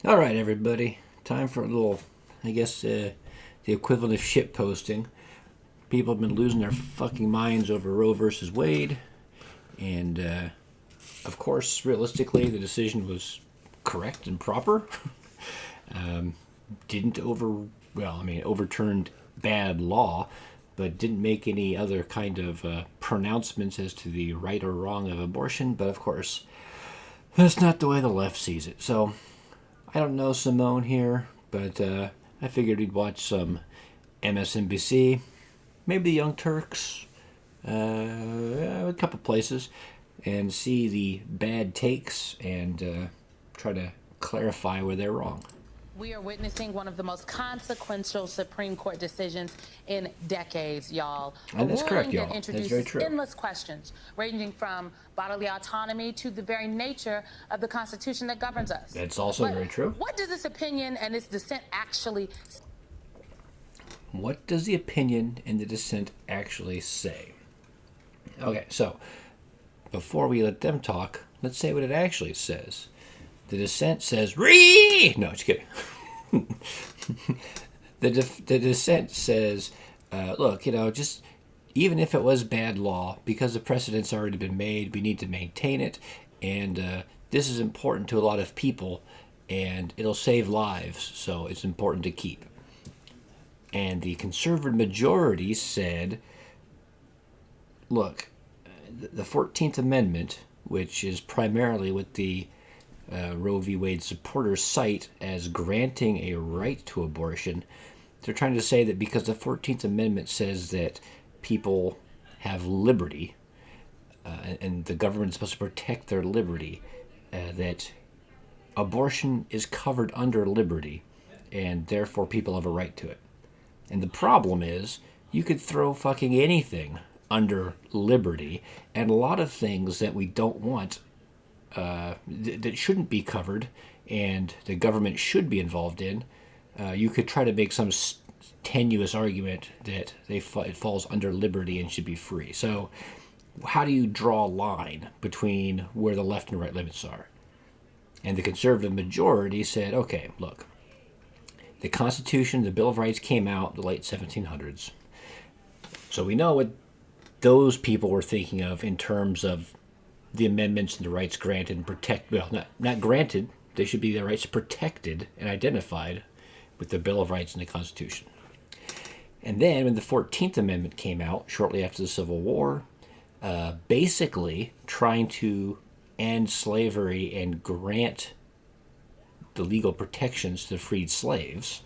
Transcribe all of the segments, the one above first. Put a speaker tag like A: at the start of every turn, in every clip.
A: All right, everybody. Time for a little, I guess, the equivalent of shit posting. People have been losing their fucking minds over Roe versus Wade. And, of course, realistically, the decision was correct and proper. Didn't overturned bad law, but didn't make any other kind of pronouncements as to the right or wrong of abortion. But, of course, that's not the way the left sees it. So, I don't know Simone here, but I figured we'd watch some MSNBC, maybe the Young Turks, a couple places, and see the bad takes and try to clarify where they're wrong.
B: We are witnessing one of the most consequential Supreme Court decisions in decades, y'all.
A: And that's correct, y'all.
B: That
A: That's very
B: introduces
A: true.
B: endless questions, ranging from bodily autonomy to the very nature of the Constitution that governs us.
A: That's also very true.
B: What does this opinion and its dissent actually say?
A: What does the opinion and the dissent actually say? Okay, so before we let them talk, let's say what it actually says. The dissent says, "Ree!" No, just kidding. The dissent says, look, just even if it was bad law, because the precedent's already been made, we need to maintain it. And this is important to a lot of people, and it'll save lives, so it's important to keep. And the conservative majority said, look, the 14th Amendment, which is primarily what the Roe v. Wade supporters cite as granting a right to abortion, they're trying to say that because the 14th Amendment says that people have liberty and the government is supposed to protect their liberty, that abortion is covered under liberty and therefore people have a right to it. And the problem is you could throw fucking anything under liberty, and a lot of things that we don't want that shouldn't be covered and the government should be involved in, you could try to make some tenuous argument that it falls under liberty and should be free. So how do you draw a line between where the left and right limits are? And the conservative majority said, okay, look, the Constitution, the Bill of Rights came out in the late 1700s. So we know what those people were thinking of in terms of the amendments and the rights granted and protect. Well, not granted. They should be the rights protected and identified with the Bill of Rights and the Constitution. And then when the 14th Amendment came out shortly after the Civil War, basically trying to end slavery and grant the legal protections to the freed slaves,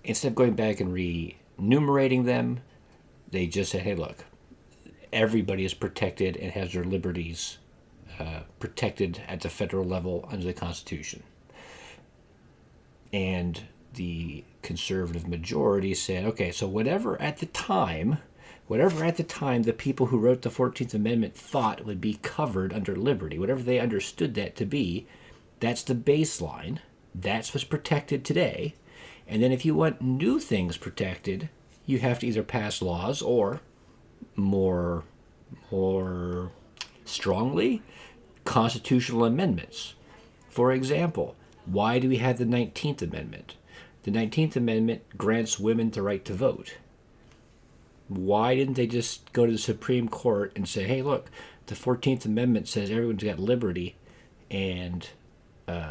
A: instead of going back and re-enumerating them, they just said, hey, look, everybody is protected and has their liberties protected at the federal level under the Constitution. And the conservative majority said, okay, so whatever at the time the people who wrote the 14th Amendment thought would be covered under liberty, whatever they understood that to be, that's the baseline. That's what's protected today. And then if you want new things protected, you have to either pass laws or more strongly, constitutional amendments. For example, why do we have the 19th Amendment? The 19th Amendment grants women the right to vote. Why didn't they just go to the Supreme Court and say, hey, look, the 14th Amendment says everyone's got liberty, and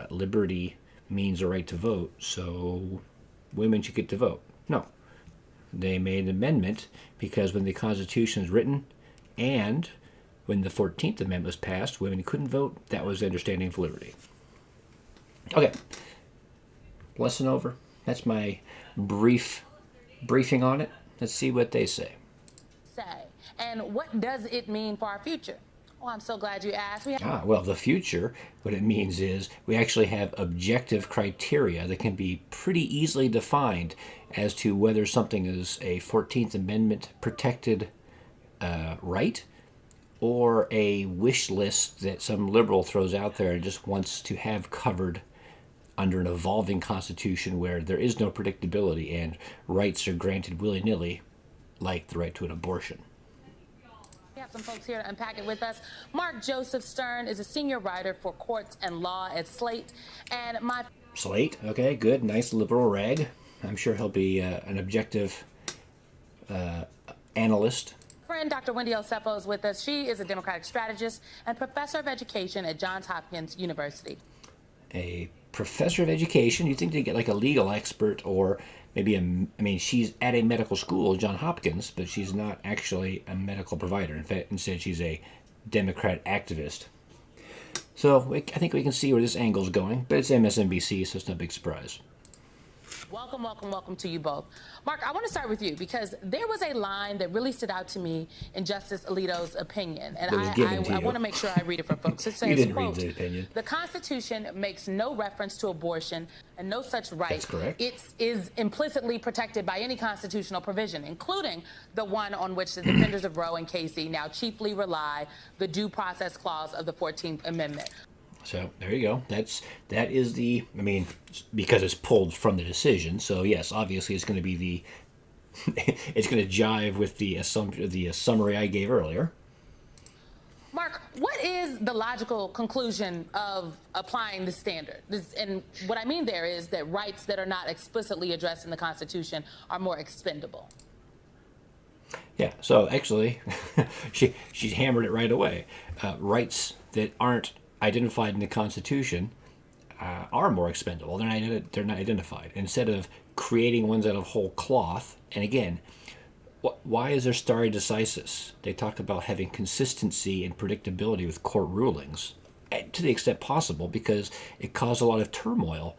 A: liberty means a right to vote, so women should get to vote? No. They made an amendment because when the Constitution was written and when the 14th Amendment was passed, women couldn't vote. That was the understanding of liberty. Okay. Lesson over. That's my briefing on it. Let's see what they say.
B: And what does it mean for our future? Oh, I'm so glad you asked.
A: Well, the future, what it means is we actually have objective criteria that can be pretty easily defined as to whether something is a 14th Amendment protected right or a wish list that some liberal throws out there and just wants to have covered under an evolving constitution where there is no predictability and rights are granted willy-nilly, like the right to an abortion.
B: We have some folks here to unpack it with us. Mark Joseph Stern is a senior writer for Courts and Law at Slate. And
A: Slate, okay, good, nice liberal rag. I'm sure he'll be an objective analyst.
B: Friend Dr. Wendy Elsefo is with us. She is a Democratic strategist and professor of education at Johns Hopkins University.
A: A professor of education, you think they get like a legal expert or maybe I mean, she's at a medical school, Johns Hopkins, but she's not actually a medical provider. In fact, instead, she's a Democrat activist. So I think we can see where this angle's going, but it's MSNBC, so it's no big surprise.
B: Welcome, welcome, welcome to you both. Mark, I want to start with you because there was a line that really stood out to me in Justice Alito's opinion. And I want to make sure I read it for folks. It says,
A: you didn't
B: quote,
A: read the opinion.
B: The Constitution makes no reference to abortion and no such right.
A: That's correct.
B: It is implicitly protected by any constitutional provision, including the one on which the defenders of Roe and Casey now chiefly rely, the Due Process Clause of the 14th Amendment.
A: So there you go. That is the, I mean, because it's pulled from the decision. So yes, obviously it's going to be it's going to jive with the summary I gave earlier.
B: Mark, what is the logical conclusion of applying the standard? And what I mean there is that rights that are not explicitly addressed in the Constitution are more expendable.
A: Yeah. So actually, she hammered it right away. Rights that aren't identified in the Constitution are more expendable. They're not identified. Instead of creating ones out of whole cloth, and again, why is there stare decisis? They talk about having consistency and predictability with court rulings, to the extent possible, because it caused a lot of turmoil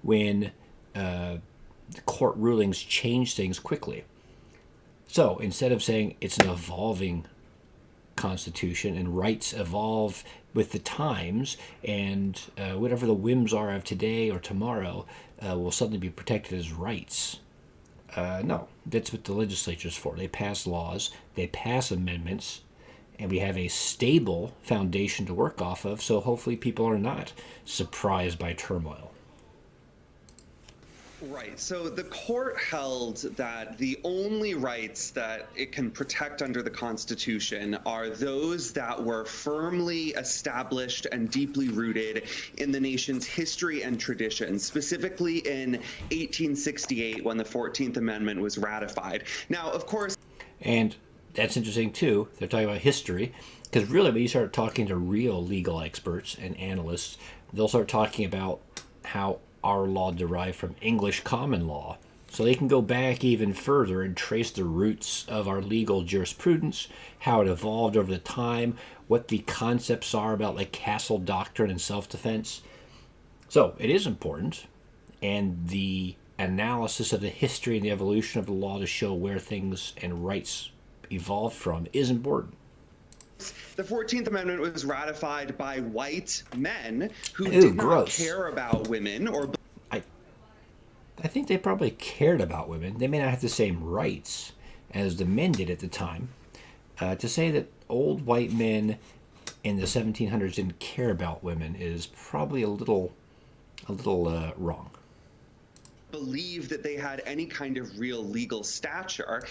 A: when the court rulings change things quickly. So instead of saying it's an evolving Constitution and rights evolve with the times, and whatever the whims are of today or tomorrow will suddenly be protected as rights. No, that's what the legislature's for. They pass laws, they pass amendments, and we have a stable foundation to work off of, so hopefully people are not surprised by turmoil.
C: Right. So the court held that the only rights that it can protect under the Constitution are those that were firmly established and deeply rooted in the nation's history and tradition, specifically in 1868 when the 14th Amendment was ratified. Now, of course.
A: And that's interesting, too. They're talking about history, because really when you start talking to real legal experts and analysts, they'll start talking about how our law derived from English common law. So they can go back even further and trace the roots of our legal jurisprudence, how it evolved over the time, what the concepts are about like castle doctrine and self-defense. So it is important, and the analysis of the history and the evolution of the law to show where things and rights evolved from is important.
C: The 14th Amendment was ratified by white men who did not care about women or.
A: I think they probably cared about women. They may not have the same rights as the men did at the time. To say that old white men in the 1700s didn't care about women is probably a little wrong.
C: Believe that they had any kind of real legal stature.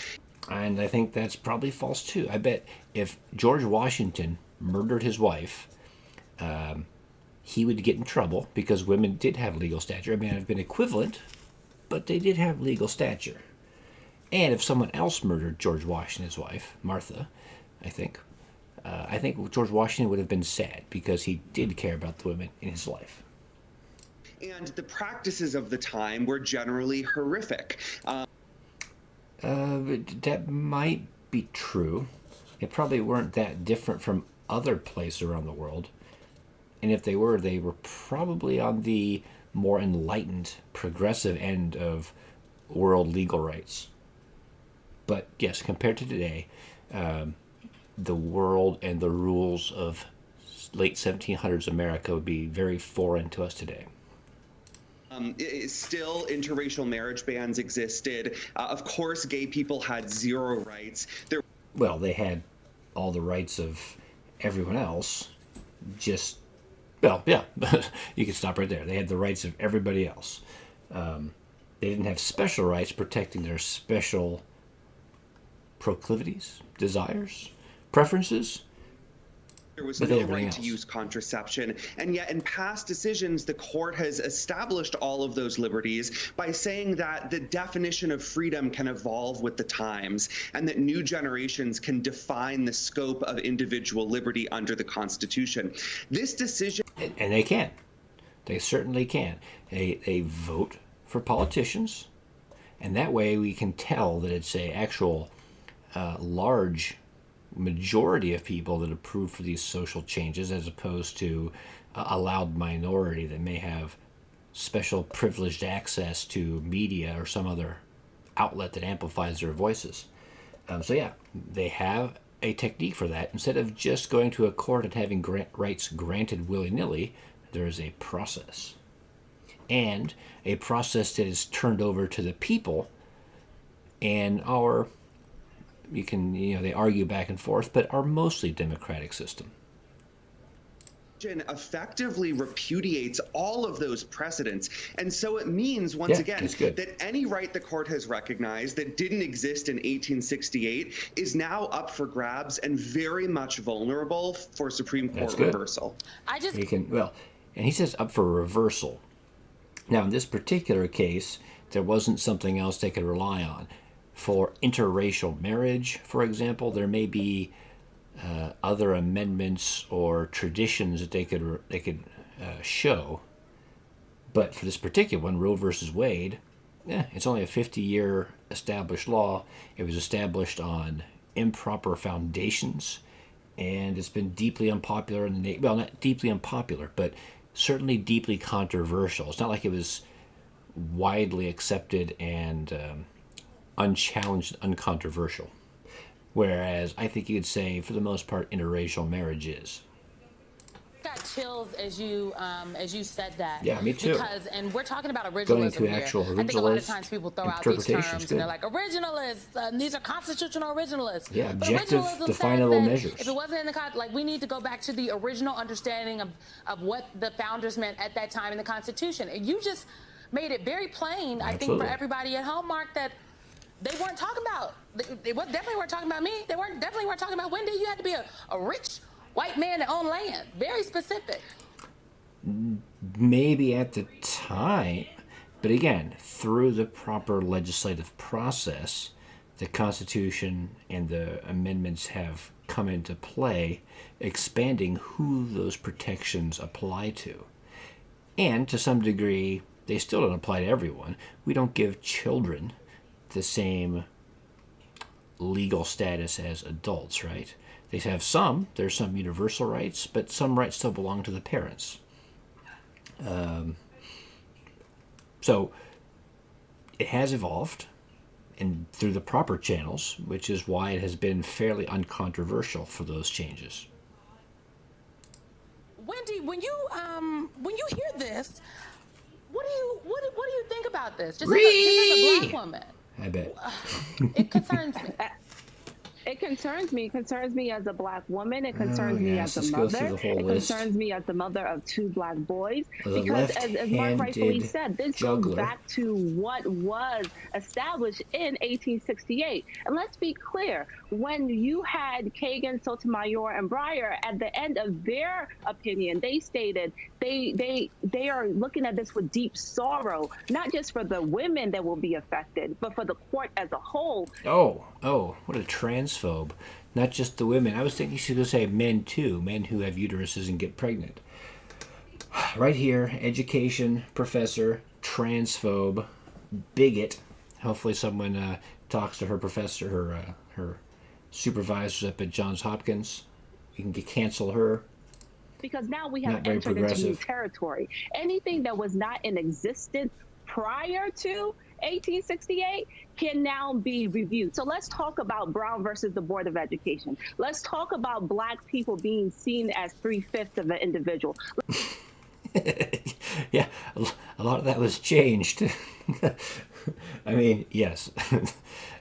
A: And I think that's probably false, too. I bet if George Washington murdered his wife, he would get in trouble because women did have legal stature. It may not have been equivalent, but they did have legal stature. And if someone else murdered George Washington's wife, Martha, I think George Washington would have been sad because he did care about the women in his life.
C: And the practices of the time were generally horrific.
A: That might be true. They probably weren't that different from other places around the world. And if they were probably on the more enlightened, progressive end of world legal rights. But yes, compared to today, the world and the rules of late 1700s America would be very foreign to us today.
C: Still, interracial marriage bans existed. Of course, gay people had zero rights.
A: Well, they had all the rights of everyone else. Yeah, you can stop right there. They had the rights of everybody else. They didn't have special rights protecting their special proclivities, desires, preferences.
C: there was
A: But
C: no
A: everything
C: right to
A: else.
C: use contraception. And yet in past decisions, the court has established all of those liberties by saying that the definition of freedom can evolve with the times and that new generations can define the scope of individual liberty under the Constitution. This decision...
A: And they can. They certainly can. They vote for politicians, and that way we can tell that it's a actual large majority of people that approve for these social changes, as opposed to a loud minority that may have special privileged access to media or some other outlet that amplifies their voices. So yeah, they have a technique for that. Instead of just going to a court and having rights granted willy-nilly, there is a process. And a process that is turned over to the people, and they argue back and forth, but our mostly democratic system.
C: Effectively repudiates all of those precedents. And so it means, once again, that any right the court has recognized that didn't exist in 1868 is now up for grabs and very much vulnerable for Supreme Court reversal.
A: And he says up for reversal. Now, in this particular case, there wasn't something else they could rely on. For interracial marriage, for example, there may be other amendments or traditions that they could show, but for this particular one, Roe versus Wade, it's only a 50-year established law. It was established on improper foundations, and it's been deeply unpopular in the well, not deeply unpopular, but certainly deeply controversial. It's not like it was widely accepted and unchallenged, uncontroversial. Whereas I think you could say, for the most part, interracial marriage is.
B: Got chills as you said that.
A: Yeah, me too.
B: And we're talking about originalism
A: Going to
B: here.
A: actual
B: I think a lot of
A: originalist
B: times people throw out these terms and
A: good.
B: they're like originalists. These are constitutional originalists.
A: Yeah, objective, definable measures.
B: If it wasn't in the we need to go back to the original understanding of what the founders meant at that time in the Constitution. And you just made it very plain, I think, for everybody at home, Mark, that they weren't talking about. They definitely weren't talking about me. They definitely weren't talking about Wendy. You had to be a rich white man that owned land. Very specific.
A: Maybe at the time, but again, through the proper legislative process, the Constitution and the amendments have come into play, expanding who those protections apply to. And to some degree, they still don't apply to everyone. We don't give children the same legal status as adults, right? They have there's some universal rights, but some rights still belong to the parents. So it has evolved, and through the proper channels, which is why it has been fairly uncontroversial for those changes.
B: Wendy, when you hear this, what do you think about this? Just as a black woman.
A: I bet.
B: It concerns me.
D: It concerns me. It concerns me as a black woman. It concerns me as a mother. It concerns me as the mother of 2 black boys. Because as Mark rightfully said, this goes back to what was established in 1868. And let's be clear, when you had Kagan, Sotomayor, and Breyer, at the end of their opinion, they stated they are looking at this with deep sorrow, not just for the women that will be affected, but for the court as a whole.
A: Oh, what a transphobe. Not just the women. I was thinking she was going to say men too, men who have uteruses and get pregnant. Right here, education professor, transphobe, bigot. Hopefully someone talks to her professor, her supervisors up at Johns Hopkins. You can cancel her.
D: Because now we have entered into new territory. Anything that was not in existence prior to 1868 can now be reviewed. So let's talk about Brown versus the Board of Education. Let's talk about black people being seen as 3/5 of an individual.
A: Yeah, a lot of that was changed. I mean, yes,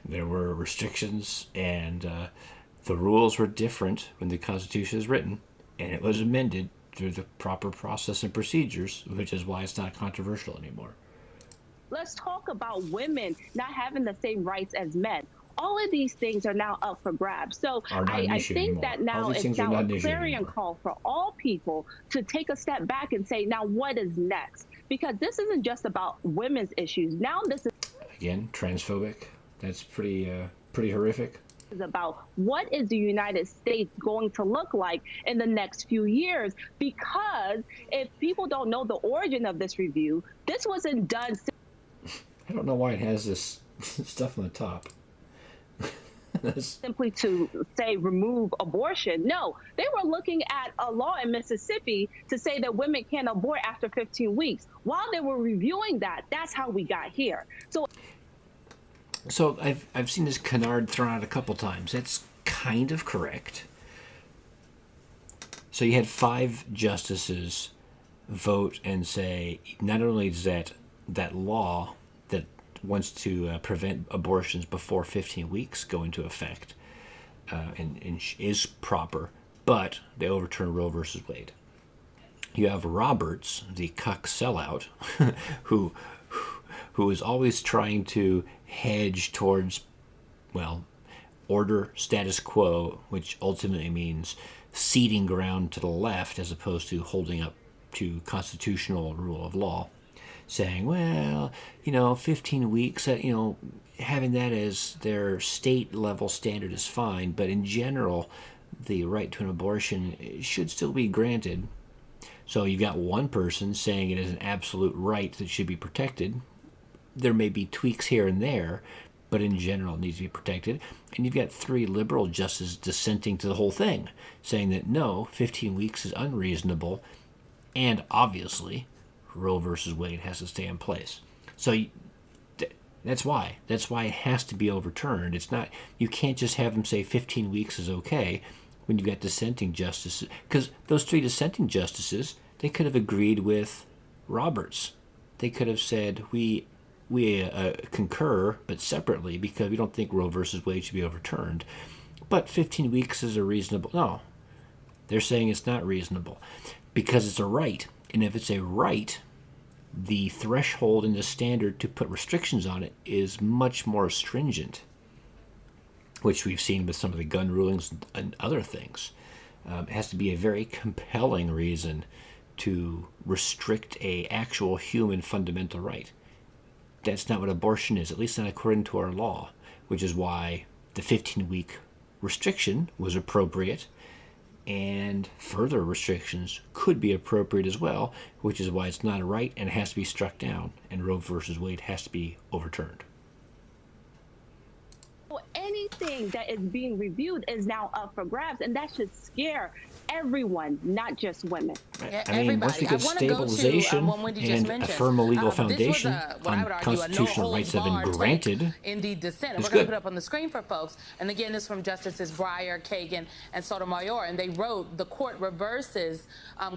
A: there were restrictions, and the rules were different when the Constitution was written, and it was amended through the proper process and procedures, which is why it's not controversial anymore.
D: Let's talk about women not having the same rights as men. all of these things are now up for grabs. So I think that now it's now a clarion call for all people to take a step back and say, now what is next? Because this isn't just about women's issues. Now this is,
A: again, transphobic. That's pretty horrific.
D: Is about what is the United States going to look like in the next few years, because if people don't know the origin of this review, this wasn't done.
A: I don't know why it has this stuff on the top.
D: Simply to say remove abortion. No, they were looking at a law in Mississippi to say that women can't abort after 15 weeks. While they were reviewing that, that's how we got here.
A: So I've seen this canard thrown out a couple times. That's kind of correct. So you had 5 justices vote and say not only is that law that wants to prevent abortions before 15 weeks go into effect and is proper, but they overturn Roe versus Wade. You have Roberts, the cuck sellout, who is always trying to hedge towards, well, order, status quo, which ultimately means ceding ground to the left as opposed to holding up to constitutional rule of law, saying, well, 15 weeks, having that as their state level standard is fine, but in general, the right to an abortion should still be granted. So you've got one person saying it is an absolute right that should be protected. There may be tweaks here and there, but in general it needs to be protected. And you've got 3 liberal justices dissenting to the whole thing, saying that no, 15 weeks is unreasonable, and obviously Roe versus Wade has to stay in place. So that's why it has to be overturned. It's not, you can't just have them say 15 weeks is okay when you've got dissenting justices, because those 3 dissenting justices, they could have agreed with Roberts. They could have said, we concur, but separately, because we don't think Roe versus Wade should be overturned. But 15 weeks is a reasonable... No. They're saying it's not reasonable because it's a right. And if it's a right, the threshold and the standard to put restrictions on it is much more stringent, which we've seen with some of the gun rulings and other things. It has to be a very compelling reason to restrict a actual human fundamental right. That's not what abortion is, at least not according to our law, which is why the 15-week restriction was appropriate, and further restrictions could be appropriate as well, which is why it's not a right and it has to be struck down, and Roe versus Wade has to be overturned.
D: Anything that is being reviewed is now up for grabs, and that should scare everyone, not just women.
B: Yeah,
A: I mean, once we get stabilization and a firm legal foundation on constitutional rights that have been granted,
B: in the dissent, and we're going to put it up on the screen for folks. And again, this is from Justices Breyer, Kagan, and Sotomayor, and they wrote, the court reverses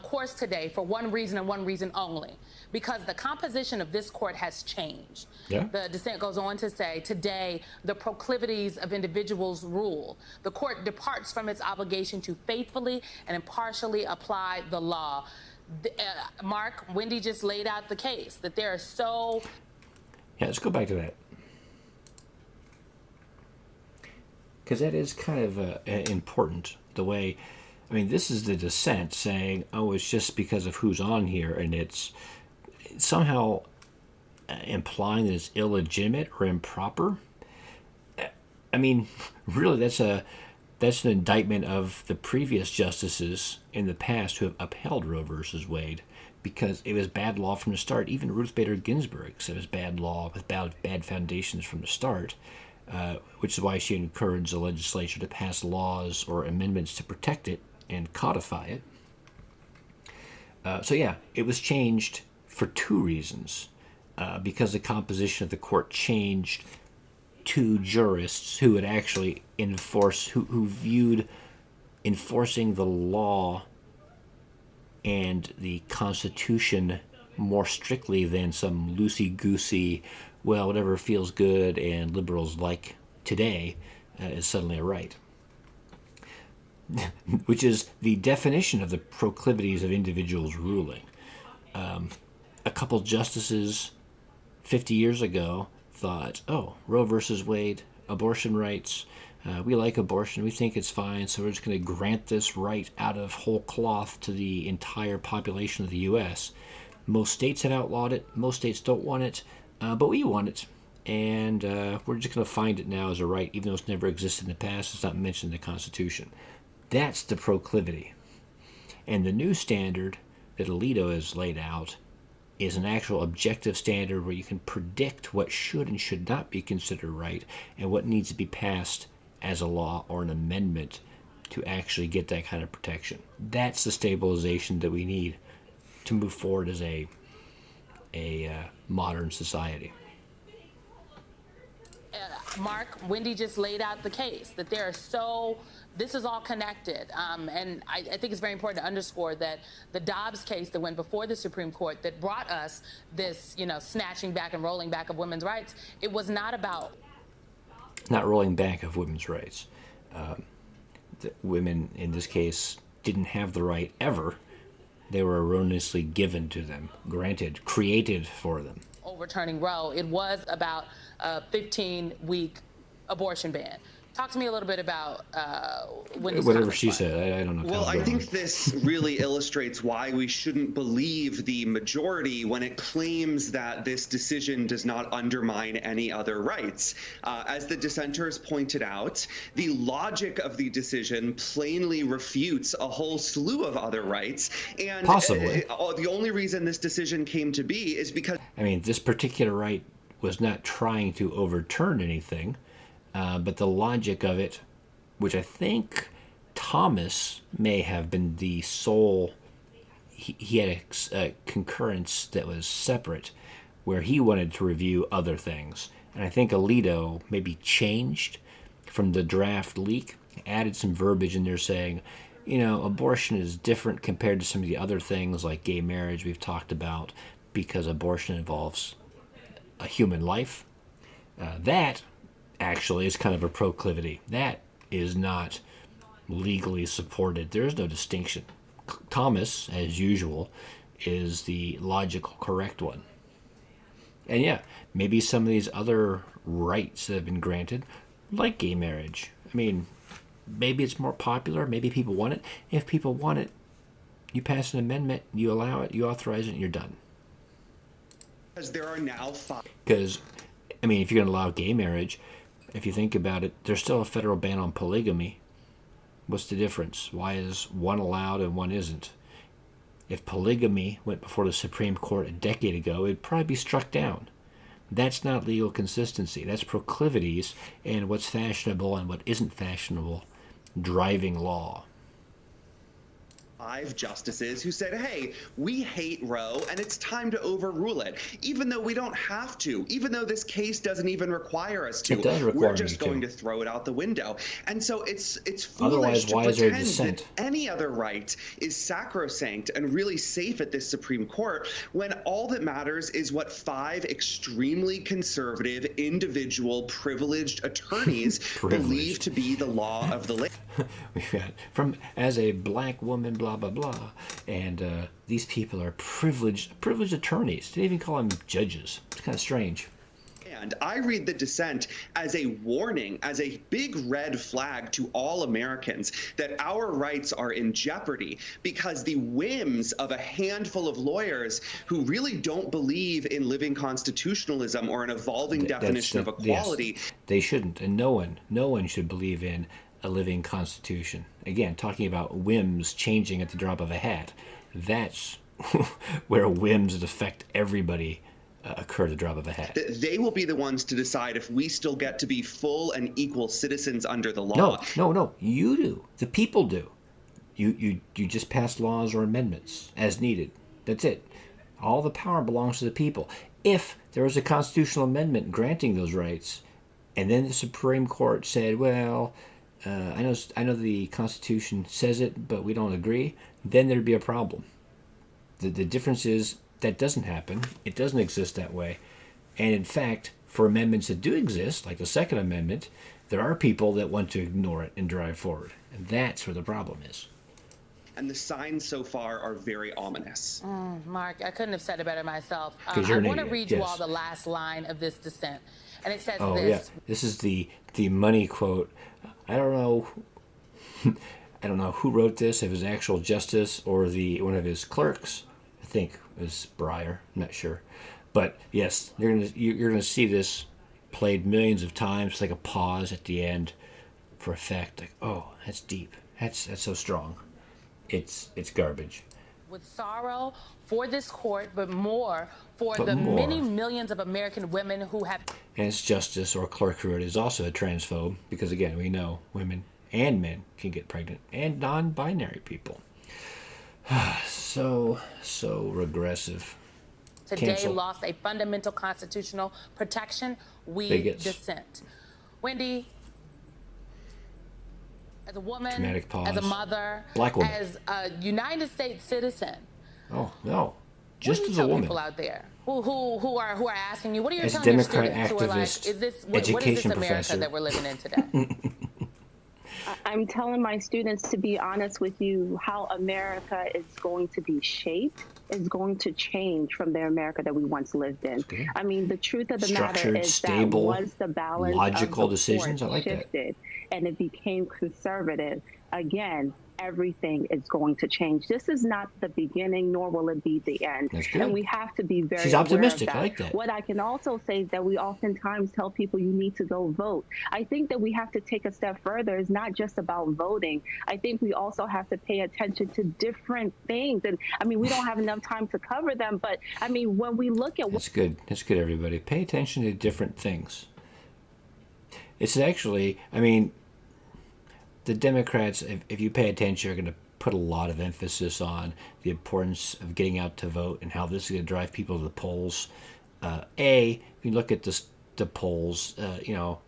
B: course today for one reason and one reason only, because the composition of this court has changed.
A: Yeah.
B: The dissent goes on to say, today, the proclivities of individuals rule. The court departs from its obligation to faithfully and impartially apply the law. Mark, Wendy just laid out the case that there are so...
A: Yeah, let's go back to that. Because that is kind of important, the way... I mean, this is the dissent saying, oh, it's just because of who's on here, and it's somehow implying that it's illegitimate or improper. I mean, really, that's an indictment of the previous justices in the past who have upheld Roe versus Wade, because it was bad law from the start. Even Ruth Bader Ginsburg said it was bad law with bad foundations from the start, which is why she encouraged the legislature to pass laws or amendments to protect it and codify it. So yeah, it was changed for 2 reasons. Because the composition of the court changed to jurists who would actually enforce, who viewed enforcing the law and the Constitution more strictly than some loosey-goosey, well, whatever feels good and liberals like today is suddenly a right. Which is the definition of the proclivities of individuals ruling. A couple justices 50 years ago thought, oh, Roe versus Wade, abortion rights. We like abortion. We think it's fine, so we're just going to grant this right out of whole cloth to the entire population of the U.S. Most states have outlawed it. Most states don't want it, but we want it. And we're just going to find it now as a right, even though it's never existed in the past. It's not mentioned in the Constitution. That's the proclivity. And the new standard that Alito has laid out is an actual objective standard where you can predict what should and should not be considered right and what needs to be passed as a law or an amendment to actually get that kind of protection. That's the stabilization that we need to move forward as a modern society.
B: Mark, Wendy just laid out the case that this is all connected. And I think it's very important to underscore that the Dobbs case that went before the Supreme Court that brought us this, snatching back and rolling back of women's rights, it was not about...
A: Not rolling back of women's rights. The women, in this case, didn't have the right ever. They were erroneously given to them, granted, created for them.
B: Overturning Roe, it was about a 15-week abortion ban. Talk to me a little bit about
A: whatever she said. I don't know.
C: Well, I think this really illustrates why we shouldn't believe the majority when it claims that this decision does not undermine any other rights. As the dissenters pointed out, the logic of the decision plainly refutes a whole slew of other rights. And
A: possibly.
C: The only reason this decision came to be is because...
A: this particular right was not trying to overturn anything. But the logic of it, which I think Thomas may have been the sole, he had a concurrence that was separate, where he wanted to review other things. And I think Alito maybe changed from the draft leak, added some verbiage in there saying, abortion is different compared to some of the other things like gay marriage we've talked about, because abortion involves a human life. That actually is kind of a proclivity. That is not legally supported. There is no distinction. Thomas, as usual, is the logical correct one. And yeah, maybe some of these other rights that have been granted, like gay marriage. Maybe it's more popular. Maybe people want it. If people want it, you pass an amendment, you allow it, you authorize it, and you're done.
C: Because there are now 5.
A: Because, if you're going to allow gay marriage, if you think about it, there's still a federal ban on polygamy. What's the difference? Why is one allowed and one isn't? If polygamy went before the Supreme Court a decade ago, it'd probably be struck down. That's not legal consistency. That's proclivities and what's fashionable and what isn't fashionable driving law.
C: 5 justices who said, hey, we hate Roe and it's time to overrule it, even though we don't have to, even though this case doesn't even require us to.
A: It does require
C: We're just going to throw it out the window. And so it's foolish
A: Otherwise,
C: to
A: why is there
C: pretend
A: dissent?
C: that any other right is sacrosanct and really safe at this Supreme Court when all that matters is what 5 extremely conservative, individual, privileged attorneys believe to be the law of the land.
A: We've got as a black woman, blah blah blah, and these people are privileged attorneys. They didn't even call them judges. It's kind of strange.
C: And I read the dissent as a warning, as a big red flag to all Americans that our rights are in jeopardy because the whims of a handful of lawyers who really don't believe in living constitutionalism or an evolving definition of equality.
A: Yes, they shouldn't, and no one should believe in a living constitution. Again, talking about whims changing at the drop of a hat. That's where whims that affect everybody occur at the drop of a hat.
C: They will be the ones to decide if we still get to be full and equal citizens under the law.
A: No, you do. The people do. You just pass laws or amendments as needed. That's it. All the power belongs to the people. If there was a constitutional amendment granting those rights, and then the Supreme Court said, well, I know the Constitution says it, but we don't agree, then there'd be a problem. The difference is that doesn't happen. It doesn't exist that way. And in fact, for amendments that do exist, like the Second Amendment, there are people that want to ignore it and drive forward. And that's where the problem is.
C: and the signs so far are very ominous.
B: Mark, I couldn't have said it better myself.
A: You're
B: I
A: an
B: want to
A: idiot,
B: read you
A: yes.
B: all the last line of this dissent. And it says
A: Oh,
B: this.
A: yeah. This is the money quote. I don't know. I don't know who wrote this, if it was actual justice or one of his clerks. I think it was Breyer. I'm not sure. But yes, you're gonna see this played millions of times, like a pause at the end for effect. Like, oh, that's deep. That's so strong. It's garbage.
B: With sorrow for this court, but more for the many millions of American women who have...
A: And it's justice or clerk who wrote it is also a transphobe, because again, we know women and men can get pregnant, and non-binary people. so regressive.
B: Today
A: Cancel.
B: lost a fundamental constitutional protection. We dissent. Wendy, as a woman, as a mother,
A: Black woman,
B: as a United States citizen.
A: Oh no, just as a woman.
B: People out there who are asking you, what are you
A: as
B: telling your
A: Democrat
B: students
A: activist,
B: who are like, is this what is this America that we're living in today?
D: I'm telling my students, to be honest with you, how America is going to be shaped is going to change from the America that we once lived in. I mean, the truth of the matter is
A: stable,
D: that once the balance
A: logical
D: of the
A: decisions, I like
D: shifted and it became conservative, again, everything is going to change. This is not the beginning, nor will it be the end. And we have to be very
A: She's optimistic.
D: aware of that.
A: I like that.
D: What I can also say is that we oftentimes tell people you need to go vote. I think that we have to take a step further. It's not just about voting. I think we also have to pay attention to different things. And I mean, we don't have enough time to cover them, but I mean, when we look at...
A: That's good. That's good, everybody. Pay attention to different things. It's actually, I mean, the Democrats, if you pay attention, are going to put a lot of emphasis on the importance of getting out to vote and how this is going to drive people to the polls. If you look at the polls,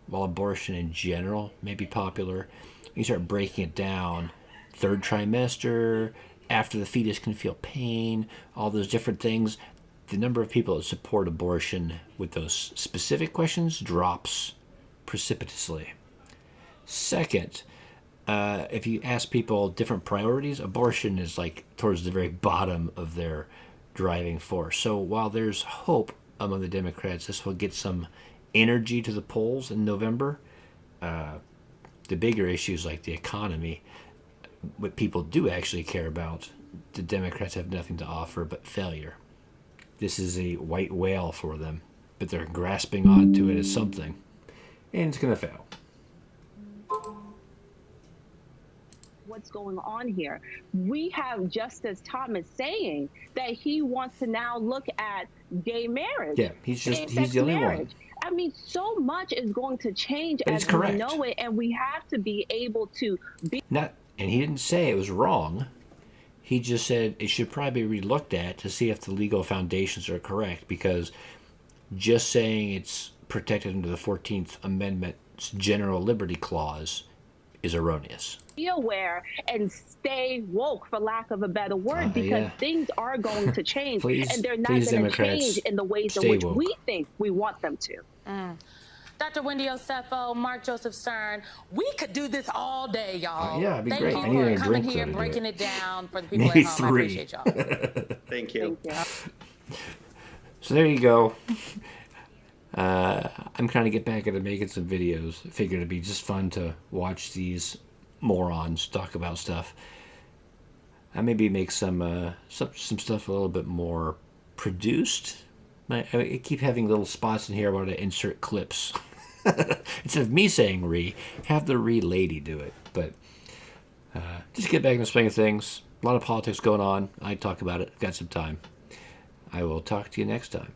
A: while abortion in general may be popular, you start breaking it down, third trimester, after the fetus can feel pain, all those different things, the number of people that support abortion with those specific questions drops precipitously. Second, if you ask people different priorities, abortion is like towards the very bottom of their driving force. So while there's hope among the Democrats, this will get some energy to the polls in November. The bigger issues like the economy, what people do actually care about, the Democrats have nothing to offer but failure. This is a white whale for them, but they're grasping onto it as something, and it's going to fail.
D: What's going on here? We have Justice Thomas saying that he wants to now look at gay marriage.
A: Yeah, he's the only one.
D: I mean, so much is going to change
A: but
D: as we know it, and we have to be able to be...
A: And he didn't say it was wrong. He just said it should probably be relooked at to see if the legal foundations are correct, because just saying it's protected under the 14th Amendment's General Liberty Clause is erroneous.
D: Be aware and stay woke, for lack of a better word, because things are going to change, and they're not going to change in the ways in which we think we want them to.
B: Dr. Wendy Osefo, Mark Joseph Stern, we could do this all day, y'all.
A: Yeah, it'd be
B: Thank
A: great.
B: you for coming here, breaking it down for the people
A: Maybe
B: at home.
A: 3.
B: I appreciate y'all.
C: Thank you.
A: So there you go. I'm trying to get back into making some videos. I figured it'd be just fun to watch these morons talk about stuff. I maybe make some stuff a little bit more produced. I keep having little spots in here where I insert clips. Instead of me saying "re," have the "re" lady do it. But just get back in the swing of things. A lot of politics going on. I talk about it. Got some time. I will talk to you next time.